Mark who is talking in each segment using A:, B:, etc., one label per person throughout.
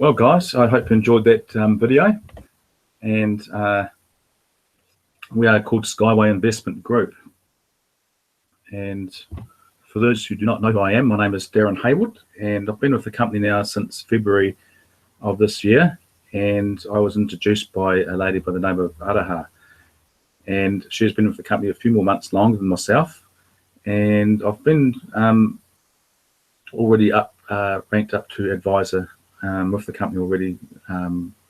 A: Well, guys, I hope you enjoyed that video. And we are called SkyWay Investment Group. And for those who do not know who I am, my name is Darren Haywood, and I've been with the company now since February of this year. And I was introduced by a lady by the name of Araha. And she's been with the company a few more months longer than myself. And I've been already ranked up to advisor with the company already,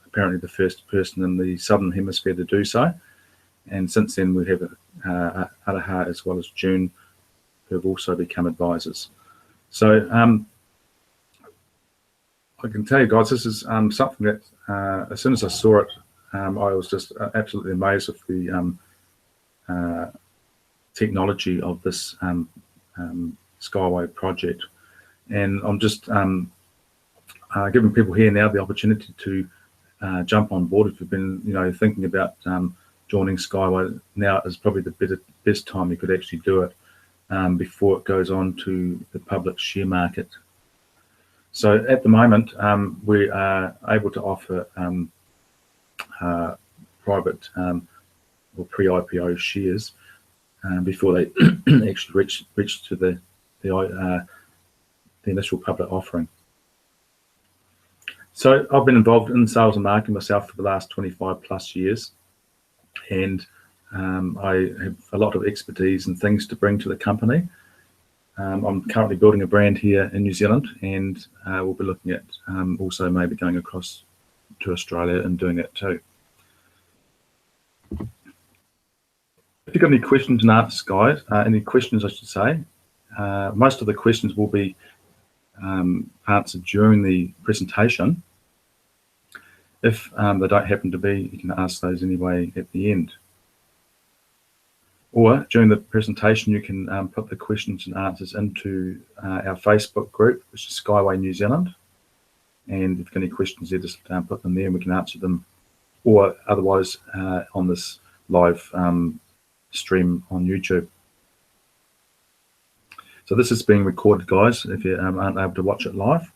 A: apparently the first person in the Southern Hemisphere to do so. And since then we have Araha as well as June, who have also become advisors. So I can tell you guys, this is something that as soon as I saw it, I was just absolutely amazed with the technology of this SkyWay project. And I'm just giving people here now the opportunity to jump on board. If you've been, thinking about joining SkyWay, now is probably the best time you could actually do it before it goes on to the public share market. So at the moment, we are able to offer private or pre-IPO shares before they actually reach to the initial public offering. So I've been involved in sales and marketing myself for the last 25 plus years, and I have a lot of expertise and things to bring to the company. I'm currently building a brand here in New Zealand, and we'll be looking at also maybe going across to Australia and doing it too. If you've got any questions and answers, guys, any questions I should say, most of the questions will be answered during the presentation. If they don't happen to be, you can ask those anyway at the end. Or during the presentation, you can put the questions and answers into our Facebook group, which is SkyWay New Zealand. And if you've got any questions there, just put them there and we can answer them. Or otherwise on this live stream on YouTube. So this is being recorded, guys, if you aren't able to watch it live.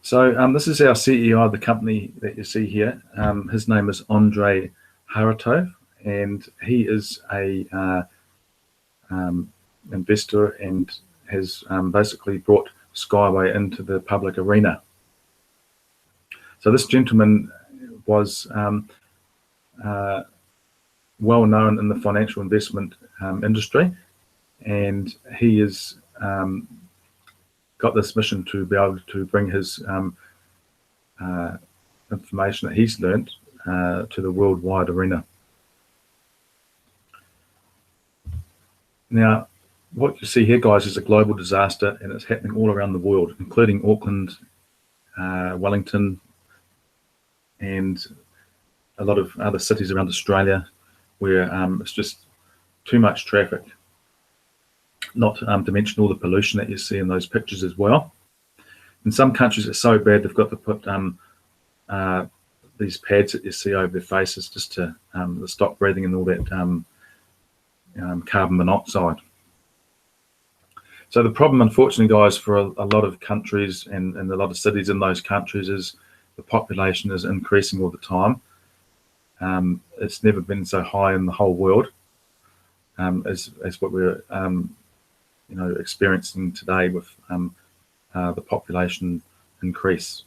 A: So this is our CEO of the company that you see here. His name is Andre Haratov, and he is a investor and has basically brought Skyway into the public arena. So this gentleman was well known in the financial investment industry, and he has got this mission to be able to bring his information that he's learnt to the worldwide arena. Now, what you see here, guys, is a global disaster, and it's happening all around the world, including Auckland, Wellington, and a lot of other cities around Australia, where it's just too much traffic. Not to mention all the pollution that you see in those pictures as well. In some countries, it's so bad they've got to put these pads that you see over their faces just to stop breathing in all that carbon monoxide. So the problem, unfortunately, guys, for a lot of countries and a lot of cities in those countries is the population is increasing all the time. It's never been so high in the whole world as what we're experiencing today with the population increase.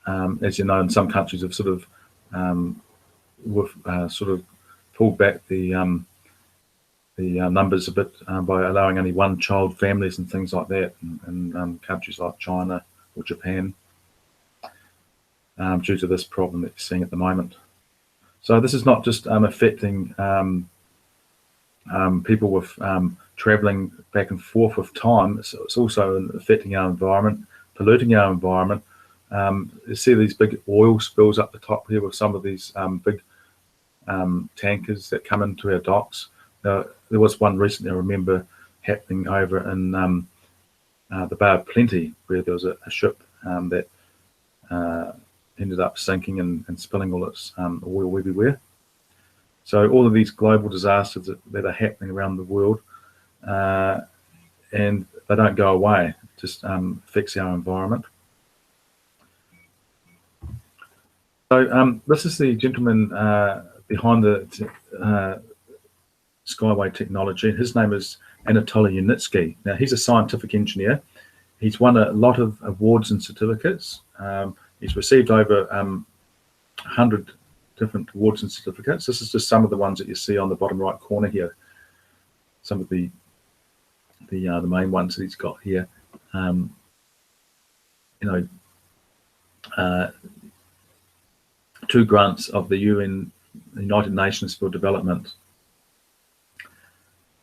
A: As you know, in some countries have sort of pulled back the numbers a bit by allowing only one-child families and things like that in countries like China or Japan, due to this problem that you're seeing at the moment. So this is not just affecting people with travelling back and forth with time. It's also affecting our environment, polluting our environment. You see these big oil spills up the top here with some of these big tankers that come into our docks. There was one recently I remember happening over in the Bay of Plenty, where there was a ship that ended up sinking and spilling all its oil everywhere. So all of these global disasters that are happening around the world, and they don't go away, it just affects our environment. So this is the gentleman behind the SkyWay Technology. His name is Anatoly Yunitsky. Now, he's a scientific engineer. He's won a lot of awards and certificates. He's received over 100 different awards and certificates. This is just some of the ones that you see on the bottom right corner here. Some of the main ones that he's got here. 2 grants of the United Nations for Development.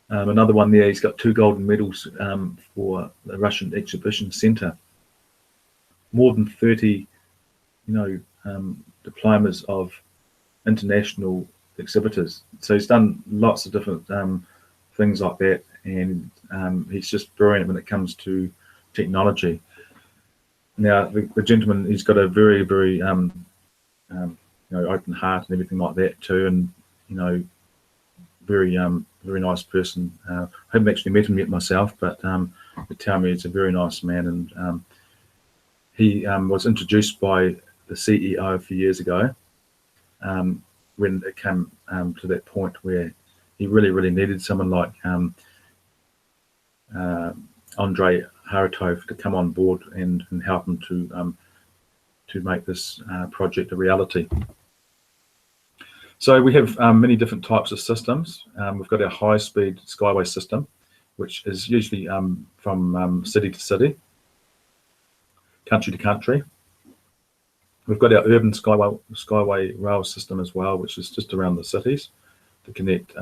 A: Another one there, he's got 2 golden medals for the Russian Exhibition Center. More than 30, diplomas of international exhibitors. So he's done lots of different things like that, and he's just brilliant when it comes to technology. Now, the gentleman, he's got a very, very open heart and everything like that too, and very very nice person. I haven't actually met him yet myself, but they tell me he's a very nice man, and he was introduced by the CEO a few years ago, when it came to that point where he really needed someone like Andrei Haratov to come on board and help him to make this project a reality. So we have many different types of systems. We've got our high-speed Skyway system, which is usually from city to city, country to country. We've got our urban Skyway rail system as well, which is just around the cities to connect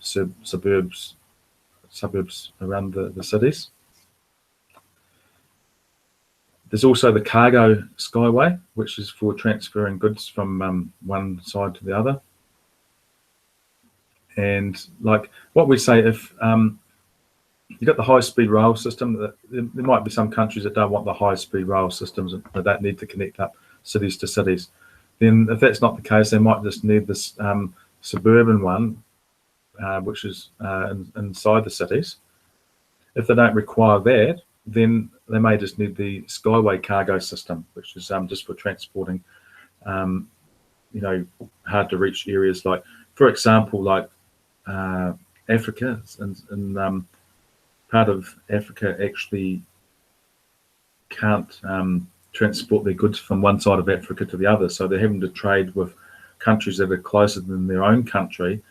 A: suburbs around the cities. There's also the cargo Skyway, which is for transferring goods from one side to the other. And like what we say, if you've got the high-speed rail system, there might be some countries that don't want the high-speed rail systems, and they don't need to connect up cities to cities. Then if that's not the case, they might just need this suburban one, which is inside the cities. If they don't require that, then they may just need the Skyway cargo system, which is just for transporting, hard to reach areas, like, for example, like Africa, in part of Africa actually can't transport their goods from one side of Africa to the other, so they're having to trade with countries that are closer than their own country,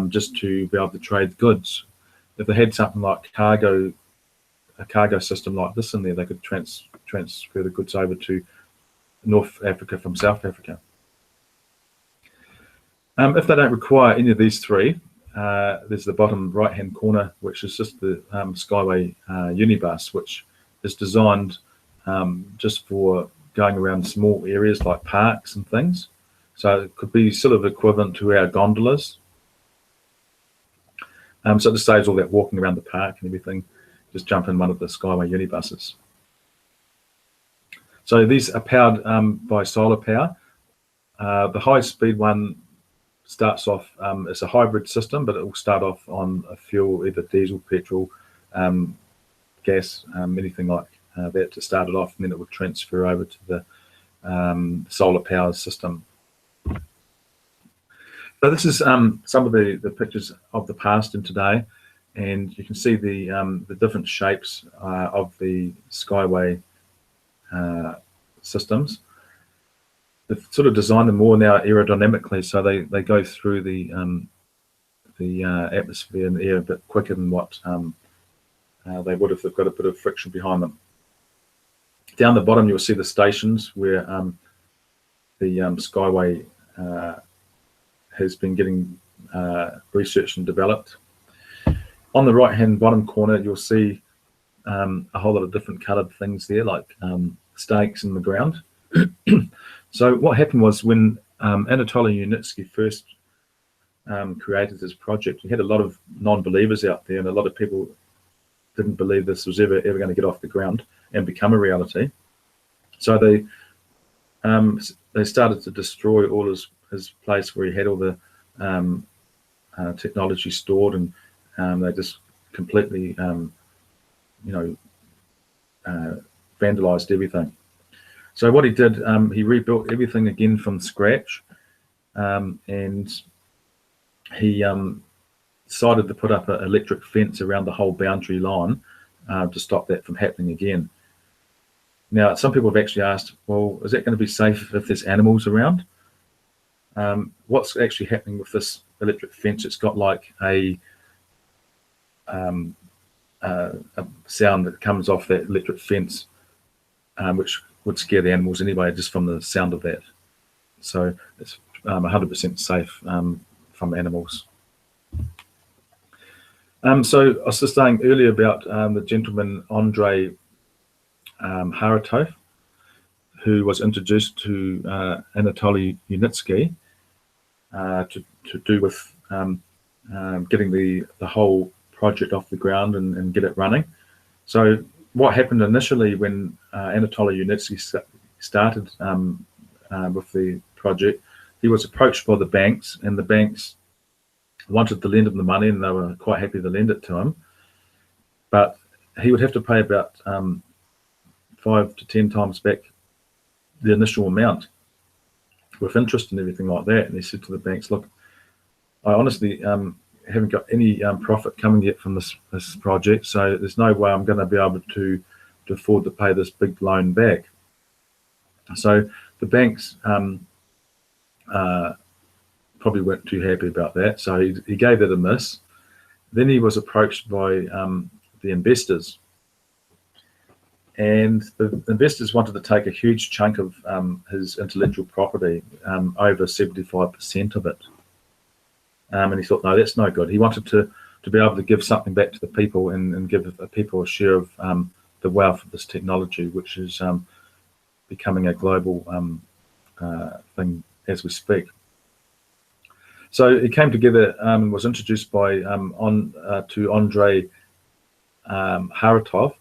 A: just to be able to trade goods. If they had something like a cargo system like this in there, they could transfer the goods over to North Africa from South Africa. If they don't require any of these three, there's the bottom right-hand corner, which is just the SkyWay Unibus, which is designed just for going around small areas like parks and things. So it could be sort of equivalent to our gondolas. So it just saves all that walking around the park and everything. Just jump in one of the SkyWay Unibuses. So these are powered by solar power. The high-speed one starts off as a hybrid system, but it will start off on a fuel, either diesel, petrol, gas, anything like that to start it off, and then it will transfer over to the solar power system. So this is some of the pictures of the past and today, and you can see the different shapes of the SkyWay systems. They've sort of designed them more now aerodynamically, so they go through the atmosphere and air a bit quicker than what they would if they've got a bit of friction behind them. Down the bottom, you'll see the stations where the SkyWay has been getting researched and developed. On the right-hand bottom corner, you'll see a whole lot of different coloured things there, like stakes in the ground. So what happened was when Anatoly Yunitsky first created this project, he had a lot of non-believers out there, and a lot of people didn't believe this was ever going to get off the ground and become a reality. So they started to destroy all his place where he had all the technology stored, and they just completely vandalized everything. So what he did, he rebuilt everything again from scratch, and he decided to put up an electric fence around the whole boundary line to stop that from happening again. Now, some people have actually asked, well, is that going to be safe if there's animals around? What's actually happening with this electric fence? It's got like a sound that comes off that electric fence, which would scare the animals anyway, just from the sound of that. So it's 100% safe from animals. So I was just saying earlier about the gentleman Andrei Haratov, who was introduced to Anatoly Yunitsky to do with getting the whole project off the ground and get it running. So what happened initially when Anatoly Yunitsky started with the project, he was approached by the banks, and the banks wanted to lend him the money, and they were quite happy to lend it to him. But he would have to pay about 5 to 10 times back the initial amount with interest and everything like that. And he said to the banks, look, I honestly haven't got any profit coming yet from this project, so there's no way I'm going to be able to afford to pay this big loan back. So the banks probably weren't too happy about that, so he gave it a miss. Then he was approached by the investors, and the investors wanted to take a huge chunk of his intellectual property, over 75% of it. And he thought, no, that's no good. He wanted to be able to give something back to the people and give the people a share of the wealth of this technology, which is becoming a global thing as we speak. So it came together and was introduced by to Andrei Haratov,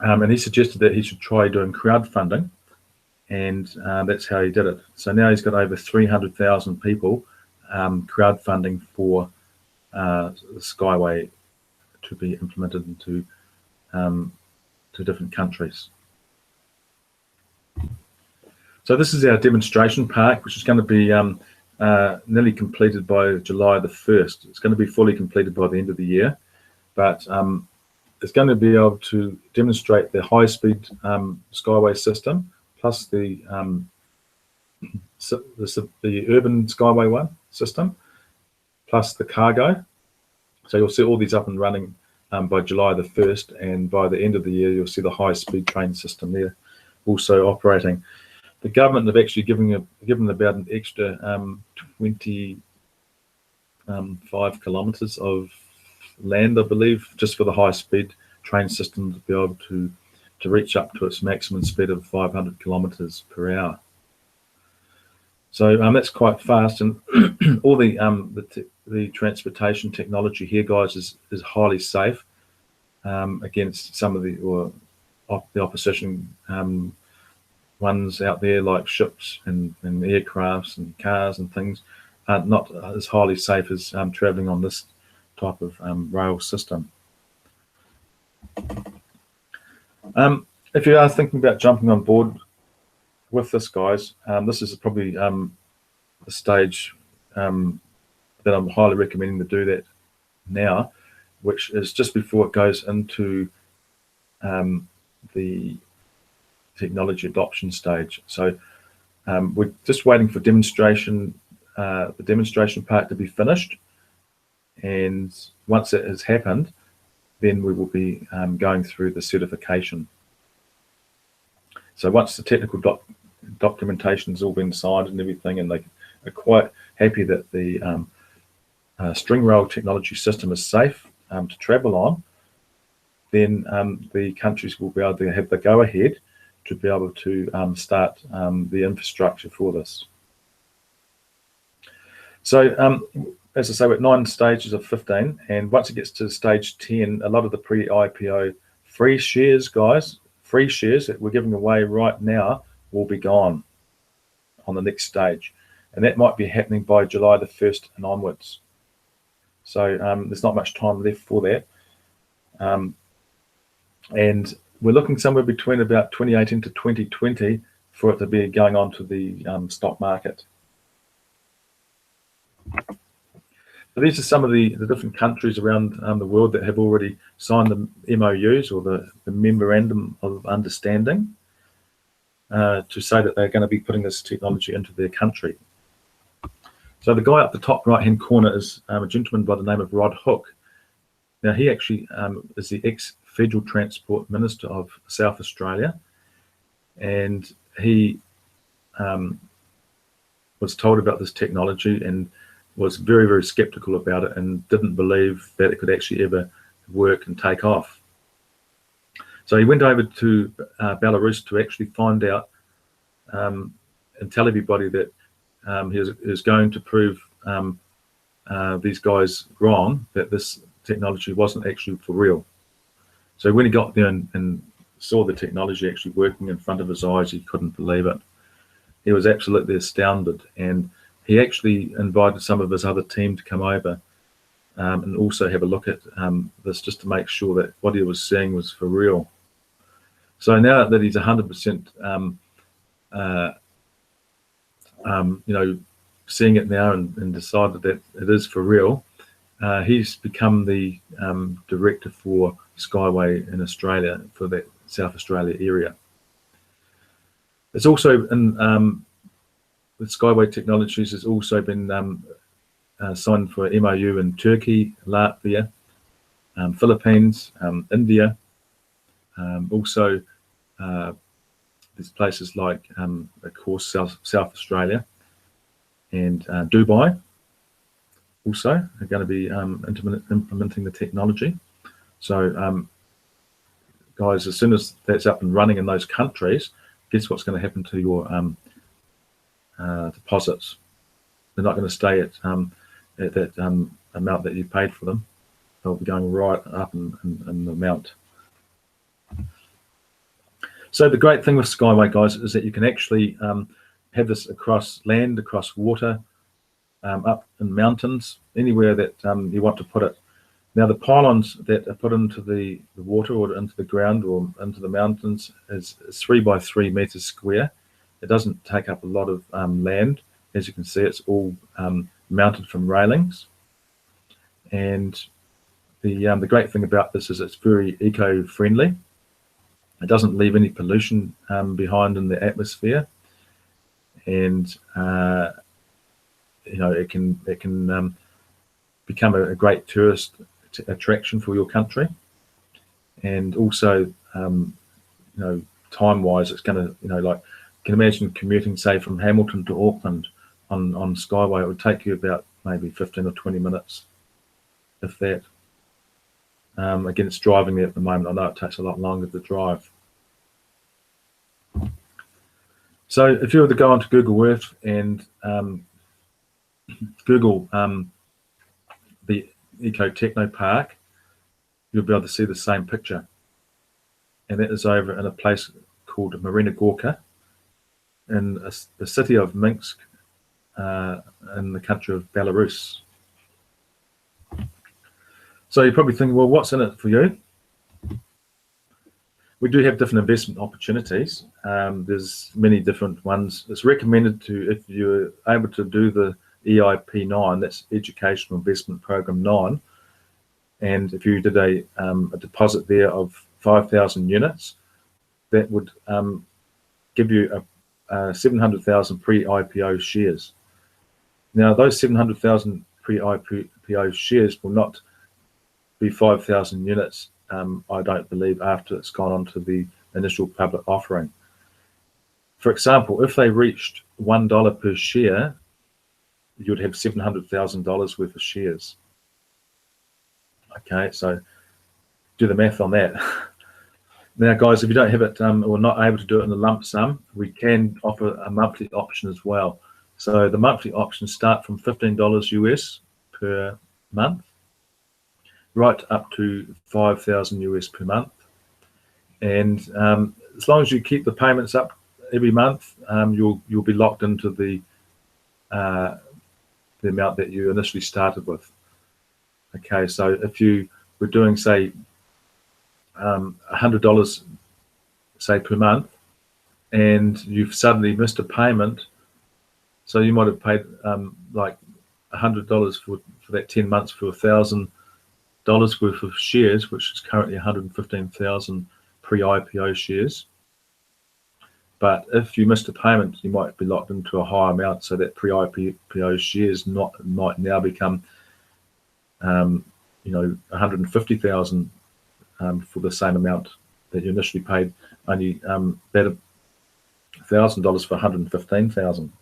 A: and he suggested that he should try doing crowdfunding, and that's how he did it. So now he's got over 300,000 people crowdfunding for the SkyWay to be implemented into to different countries. So this is our demonstration park, which is going to be nearly completed by July the 1st. It's going to be fully completed by the end of the year, but it's going to be able to demonstrate the high-speed Skyway system, plus the urban Skyway one system, plus the cargo. So you'll see all these up and running by July the 1st, and by the end of the year, you'll see the high-speed train system there also operating. The government have actually given about an extra 25 kilometres of land, I believe, just for the high-speed train system to be able to reach up to its maximum speed of 500 kilometres per hour. So that's quite fast, and all the transportation technology here, guys, is highly safe against some of the opposition ones out there, like ships and aircrafts and cars and things, are not as highly safe as travelling on this type of rail system. If you are thinking about jumping on board with this, guys, this is probably a stage that I'm highly recommending to do that now, which is just before it goes into the technology adoption stage. So we're just waiting for the demonstration part to be finished, and once it has happened, then we will be going through the certification. So once the technical documentation has all been signed and everything, and they are quite happy that the string rail technology system is safe to travel on, then the countries will be able to have the go-ahead to be able to start the infrastructure for this. So as I say, we're at 9 stages of 15, and once it gets to stage 10, a lot of the pre-IPO free shares, guys, free shares that we're giving away right now will be gone on the next stage, and that might be happening by July the 1st and onwards. So there's not much time left for that, and we're looking somewhere between about 2018 to 2020 for it to be going on to the stock market. So these are some of the different countries around the world that have already signed the MOUs, or the Memorandum of Understanding, to say that they're going to be putting this technology into their country. So the guy up the top right-hand corner is a gentleman by the name of Rod Hook. Now, he actually is the ex-Federal Transport Minister of South Australia, and he was told about this technology and was very, very skeptical about it, and didn't believe that it could actually ever work and take off. So he went over to Belarus to actually find out and tell everybody that he was going to prove these guys wrong, that this technology wasn't actually for real. So when he got there and saw the technology actually working in front of his eyes, he couldn't believe it. He was absolutely astounded, and he actually invited some of his other team to come over and also have a look at this, just to make sure that what he was seeing was for real. So now that he's 100% seeing it now and decided that it is for real, he's become the director for SkyWay in Australia, for that South Australia area. It's also in with SkyWay Technologies has also been signed for MOU in Turkey, Latvia, Philippines, India. Also, there's places like, of course, South Australia and Dubai. Also, are going to be implementing the technology. So, guys, as soon as that's up and running in those countries, guess what's going to happen to your deposits? They're not going to stay at that amount that you paid for them. They'll be going right up in the amount. So the great thing with SkyWay, guys, is that you can actually have this across land, across water, up in mountains, anywhere that you want to put it. Now, the pylons that are put into the water or into the ground or into the mountains is 3 by 3 meters square. It doesn't take up a lot of land as you can see, it's all mounted from railings. And the great thing about this is it's very eco-friendly. It doesn't leave any pollution behind in the atmosphere, and it can become a great tourist attraction for your country. And also, time-wise, it's going to, like, you can imagine commuting, say, from Hamilton to Auckland on SkyWay. It would take you about maybe 15 or 20 minutes, if that. Again, it's driving there at the moment. I know it takes a lot longer to drive. So if you were to go onto Google Earth and Google the Eco Techno Park, you'll be able to see the same picture. And that is over in a place called Marina Gorka in the city of Minsk in the country of Belarus. So you're probably thinking, well, what's in it for you? We do have different investment opportunities. There's many different ones. It's recommended to, if you're able to do the EIP 9, that's Educational Investment Program 9, and if you did a deposit there of 5,000 units, that would give you a 700,000 pre-IPO shares. Now, those 700,000 pre-IPO shares will not be 5,000 units, I don't believe, after it's gone on to the initial public offering. For example, if they reached $1 per share, you'd have $700,000 worth of shares. Okay, so do the math on that. Now, guys, if you don't have it or not able to do it in a lump sum, we can offer a monthly option as well. So the monthly options start from $15 US per month, right up to 5,000 US per month. And as long as you keep the payments up every month, you'll be locked into the amount that you initially started with. Okay, so if you were doing, say, $100, say, per month, and you've suddenly missed a payment, so you might have paid like $100 for that 10 months for $1,000 worth of shares, which is currently 115,000 pre-IPO shares. But if you missed a payment, you might be locked into a higher amount, so that pre-IPO shares might now become 150,000 for the same amount that you initially paid, only that $1,000 for 115,000.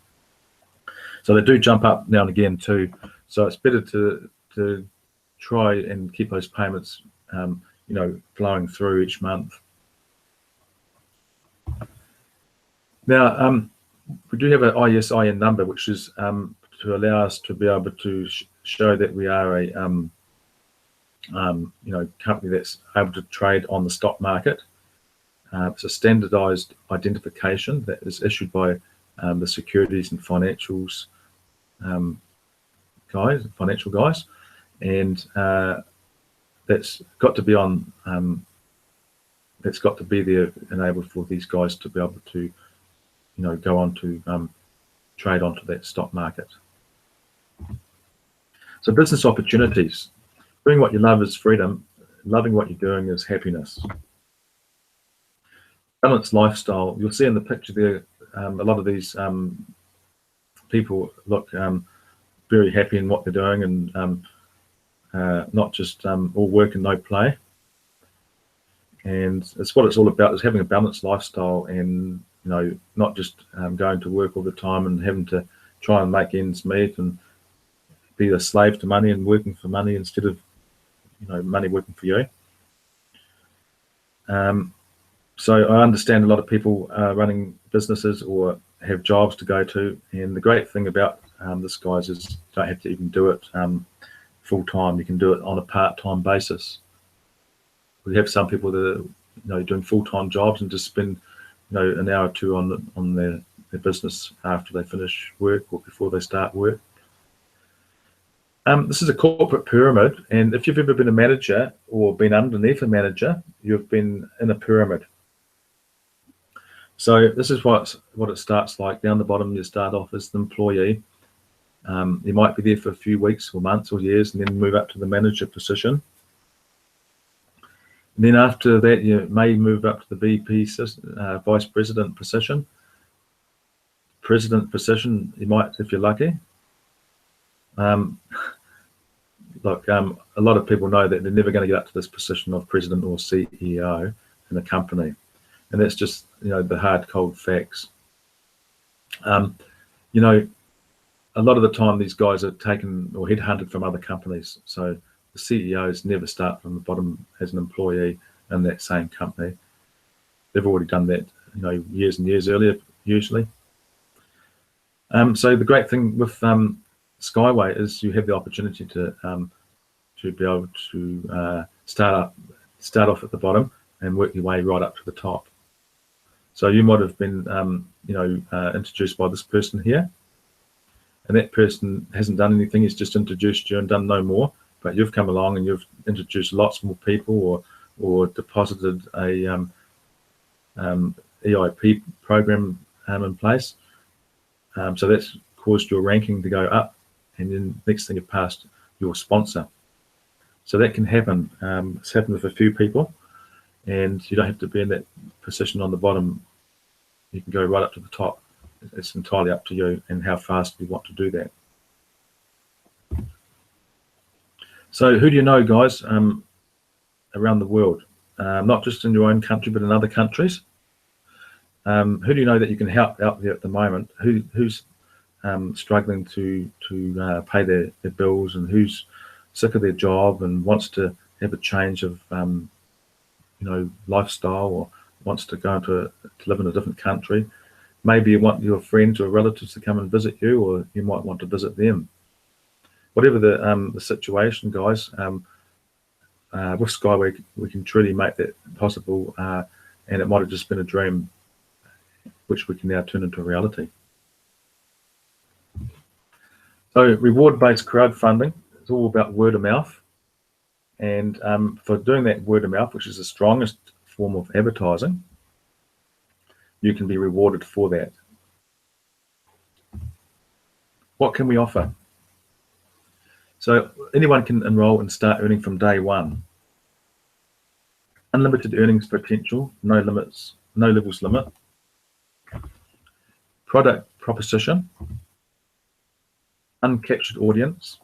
A: So they do jump up now and again too. So it's better to try and keep those payments, flowing through each month. Now, we do have an ISIN number, which is to allow us to be able to show that we are a company that's able to trade on the stock market. It's a standardized identification that is issued by the securities and financials financial guys, and that's got to be on. That's got to be there, enabled for these guys to be able to, go on to trade onto that stock market. So business opportunities. Doing what you love is freedom. Loving what you're doing is happiness. Balanced lifestyle. You'll see in the picture there, a lot of these people look very happy in what they're doing, and not just all work and no play. And it's what it's all about, is having a balanced lifestyle, and not just going to work all the time and having to try and make ends meet and be a slave to money and working for money instead of money working for you. So I understand a lot of people are running businesses or have jobs to go to, and the great thing about this, guys, is you don't have to even do it full time. You can do it on a part-time basis. We have some people that are doing full-time jobs and just spend an hour or two on their business after they finish work or before they start work. This is a corporate pyramid, and if you've ever been a manager or been underneath a manager, you've been in a pyramid. So this is what it starts like. Down the bottom, you start off as the employee. You might be there for a few weeks or months or years, and then move up to the manager position. And then after that, you may move up to the VP, vice president position. President position, you might, if you're lucky. Look, a lot of people know that they're never going to get up to this position of president or CEO in a company, and that's just, you know, the hard, cold facts. You know, a lot of the time these guys are taken or headhunted from other companies, so the CEOs never start from the bottom as an employee in that same company. They've already done that, you know, years and years earlier, usually. So the great thing with SkyWay is you have the opportunity to be able to start off at the bottom and work your way right up to the top. So you might have been, you know, introduced by this person here, and that person hasn't done anything. He's just introduced you and done no more. But you've come along and you've introduced lots more people, or deposited a EIP program in place. So that's caused your ranking to go up, and then next thing you've passed your sponsor. So that can happen. It's happened with a few people, and you don't have to be in that position on the bottom. You can go right up to the top. It's entirely up to you and how fast you want to do that. So who do you know, guys, around the world? Not just in your own country, but in other countries. Who do you know that you can help out there at the moment? Who's struggling to pay their bills, and who's sick of their job and wants to have a change of you know, lifestyle, or wants to go to live in a different country? Maybe you want your friends or relatives to come and visit you, or you might want to visit them. Whatever the situation, guys, with SkyWay, we can truly make that possible, and it might have just been a dream, which we can now turn into reality. So reward-based crowdfunding is all about word of mouth, and for doing that word of mouth, which is the strongest form of advertising, you can be rewarded for that. What can we offer? So anyone can enroll and start earning from day one. Unlimited earnings potential, no limits, no levels limit. Product proposition, uncaptured audience.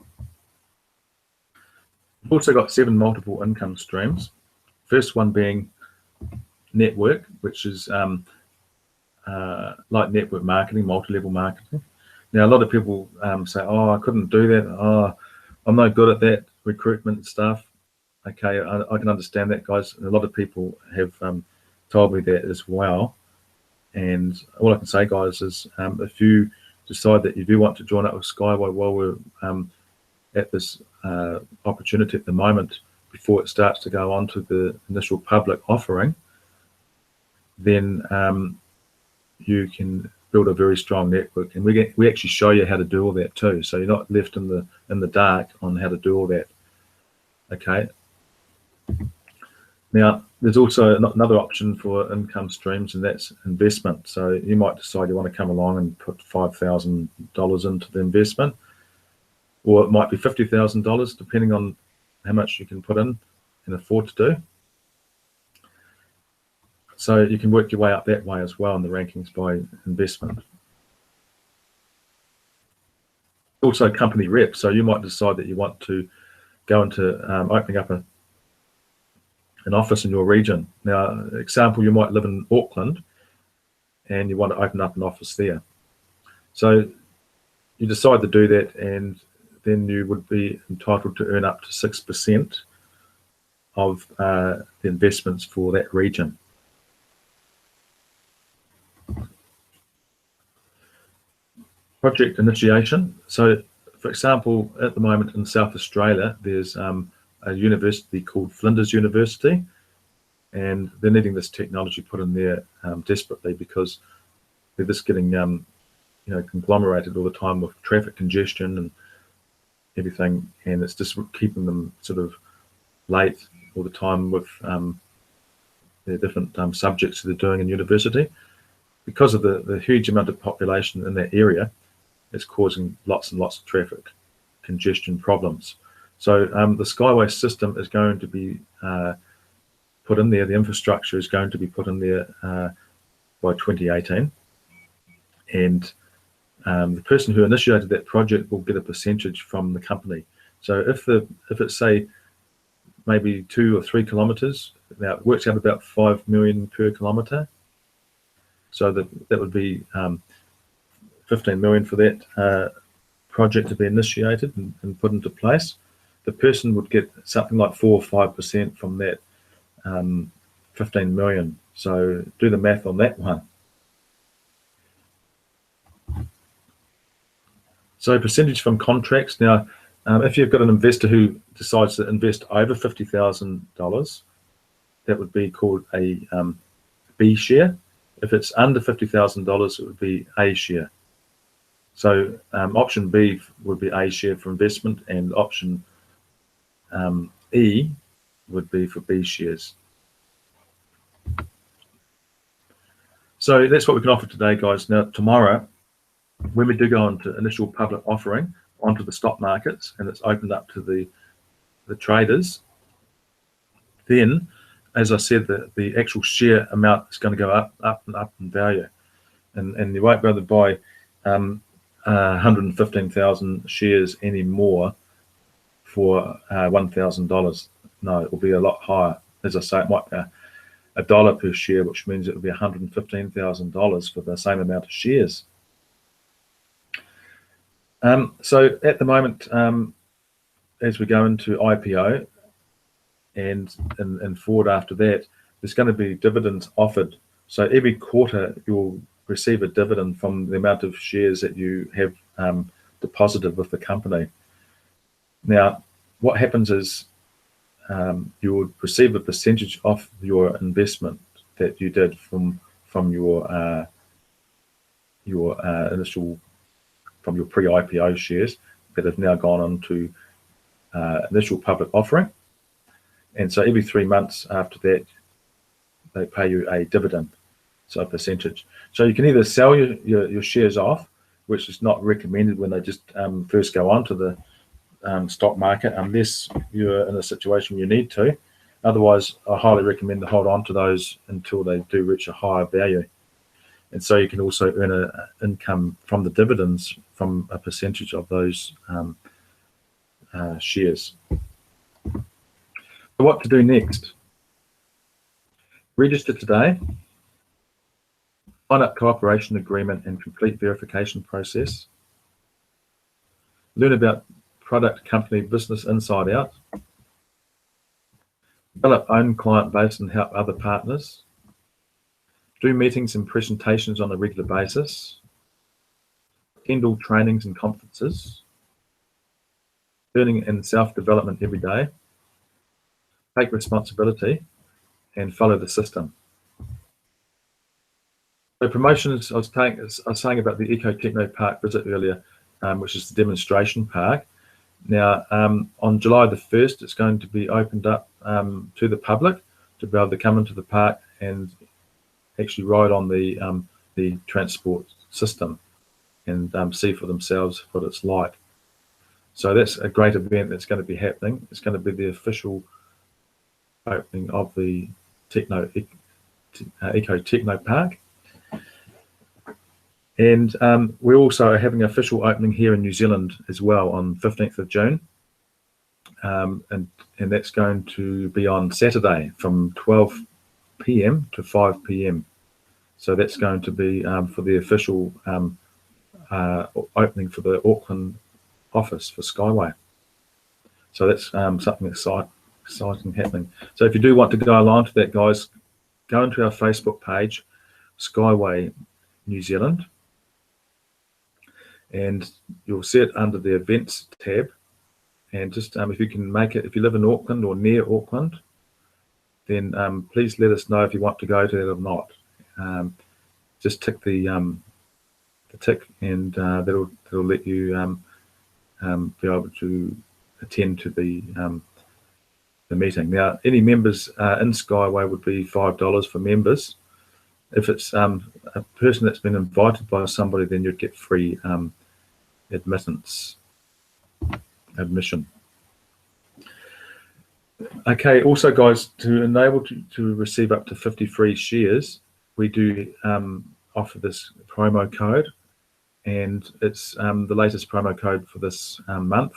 A: We've also got 7 multiple income streams. First one being network, which is like network marketing, multi-level marketing. Now, a lot of people say, oh, I couldn't do that. Oh, I'm no good at that recruitment stuff. Okay, I can understand that, guys. A lot of people have told me that as well. And all I can say, guys, is if you decide that you do want to join up with SkyWay while we're at this opportunity at the moment, before it starts to go on to the initial public offering, then you can build a very strong network, and we actually show you how to do all that too. So you're not left in the dark on how to do all that. Okay. Now, there's also another option for income streams, and that's investment. So you might decide you want to come along and put $5,000 into the investment, or it might be $50,000, depending on how much you can put in and afford to do. So you can work your way up that way as well in the rankings by investment. Also company rep. So you might decide that you want to go into opening up an office in your region. Now, example, you might live in Auckland and you want to open up an office there. So you decide to do that, and then you would be entitled to earn up to 6% of the investments for that region. Project initiation. So, for example, at the moment in South Australia, there's a university called Flinders University, and they're needing this technology put in there desperately, because they're just getting you know, conglomerated all the time with traffic congestion and everything, and it's just keeping them sort of late all the time with their different subjects that they're doing in university. because of the huge amount of population in that area, it's causing lots and lots of traffic congestion problems. So the SkyWay system is going to be put in there. The infrastructure is going to be put in there by 2018, and the person who initiated that project will get a percentage from the company. So if it's say maybe 2 or 3 kilometres, now it works out about 5 million per kilometre. So that would be 15 million for that project to be initiated and put into place. The person would get something like 4 or 5% from that 15 million. So do the math on that one. So percentage from contracts. Now, if you've got an investor who decides to invest over $50,000, that would be called a B share. If it's under $50,000, it would be A share. So option B would be A share for investment, and option E would be for B shares. So that's what we can offer today, guys. Now, tomorrow, when we do go into initial public offering onto the stock markets and it's opened up to the traders, then, as I said, the actual share amount is going to go up in value, and you won't be able to buy 115,000 shares anymore for $1,000. No, it will be a lot higher. As I say, it might be $1 per share, which means it will be $115,000 for the same amount of shares. So at the moment, as we go into IPO and forward after that, there's going to be dividends offered. So every quarter you'll receive a dividend from the amount of shares that you have deposited with the company. Now, what happens is you would receive a percentage of your investment that you did from your initial, from your pre-IPO shares that have now gone on to initial public offering. And so every 3 months after that, they pay you a dividend, so a percentage. So you can either sell your shares off, which is not recommended when they just first go onto the stock market, unless you're in a situation where you need to. Otherwise, I highly recommend to hold on to those until they do reach a higher value. And so you can also earn an income from the dividends from a percentage of those shares. So what to do next? Register today, sign up cooperation agreement and complete verification process, learn about product, company, business inside out, develop own client base and help other partners, do meetings and presentations on a regular basis, attend all trainings and conferences, learning and self-development every day, take responsibility, and follow the system. So promotions, I was saying about the Eco Techno Park visit earlier, which is the demonstration park. Now, on July the 1st, it's going to be opened up to the public to be able to come into the park and actually ride on the transport system and see for themselves what it's like. So that's a great event that's going to be happening. It's going to be the official opening of the Eco Techno Park. And we're also having an official opening here in New Zealand as well on 15th of June. And that's going to be on Saturday from 12 p.m. to 5 p.m. So that's going to be for the official opening for the Auckland office for SkyWay. So that's something exciting happening. So if you do want to go along to that, guys, go into our Facebook page, SkyWay New Zealand, and you'll see it under the events tab. And just if you can make it, if you live in Auckland or near Auckland, then please let us know if you want to go to that or not. Just tick the tick, and that'll let you be able to attend to the meeting. Now, any members in SkyWay would be $5 for members, If it's a person that's been invited by somebody, then you'd get free admission. Okay, also guys, to enable to receive up to 50 free shares, we do offer this promo code, and it's the latest promo code for this month.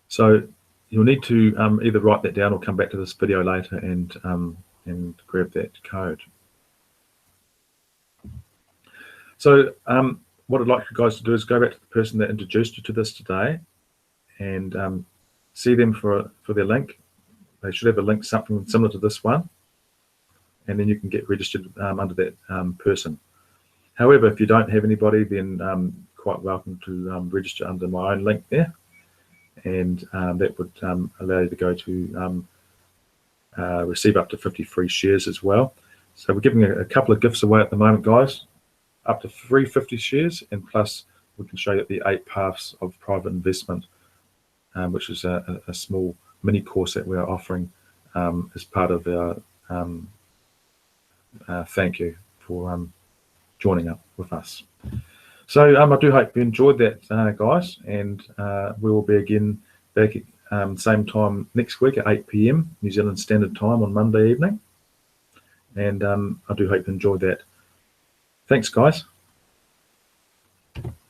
A: So you'll need to either write that down or come back to this video later and grab that code. So what I'd like you guys to do is go back to the person that introduced you to this today and see them for their link. They should have a link, something similar to this one, and then you can get registered under that person. However, if you don't have anybody, then quite welcome to register under my own link there, and that would allow you to go to receive up to 50 free shares as well. So we're giving a couple of gifts away at the moment, guys, up to 350 shares, and plus we can show you the 8 paths of private investment, which is a small mini course that we are offering as part of our thank you for joining up with us. So I do hope you enjoyed that, guys, and we will be again back at same time next week at 8 PM New Zealand Standard Time on Monday evening, and I do hope you enjoyed that. Thanks, guys.